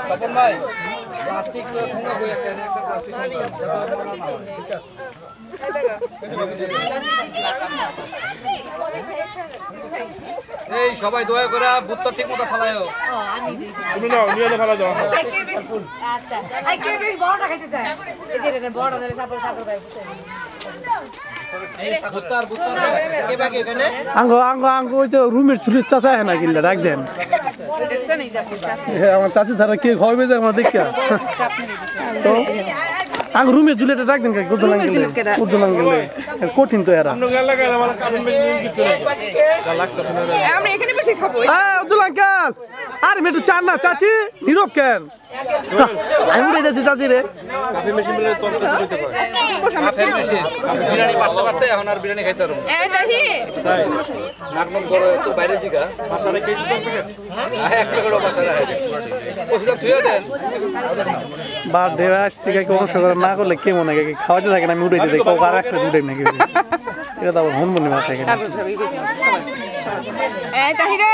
তপন ভাই প্লাস্টিক ঠোঙ্গা বই একটা প্লাস্টিক এই সবাই দয়া করে বুত্তা ঠিক মতো ফালায়ও তুমি নাও নিয়ে ফালা দাও আচ্ছা আই কে বেশ বড়টা খাইতে চায় এই যে এটা বড়টা দিলে সাপোর্ট ভাই বুত্তার কে বাকি এখানে আঙ্গো ওই যে রুমের চুলের চাচা হয় না কিনলে রাখ দেন আমার চাচি ছাড়া কে খাওয়াবে যে আমার দেখা তো আঙ্গ রুমের চুলেটা রাখ দেন উজ্জ্বলাং গেলে কঠিন তো এরা আমরা এখানে বসে খাবো উজ্জ্বল আঙ্কাল আরে মেটু চান না চাচি নীরব কেন আমি উড়ে যাচ্ছি চাচি রে বিরিয়ানি পারতে এখন আর বিরিয়ানি খাইতে পারবো তাই নাকমন করে তো বাইরে জিগা বাসারে কেজি তো এক প্লেটও বাসারে ওষুধ ধুয়ে দেন বা ঢেরা আসছে কি অনুসরণ না করলে কে মনে হয় খাওয়াতে থাকে না আমি উড়ে দিই কাউ আর একটা উড়ে নাকি এটা তো আবার হনমনি ভাষা এখানে তাহিরা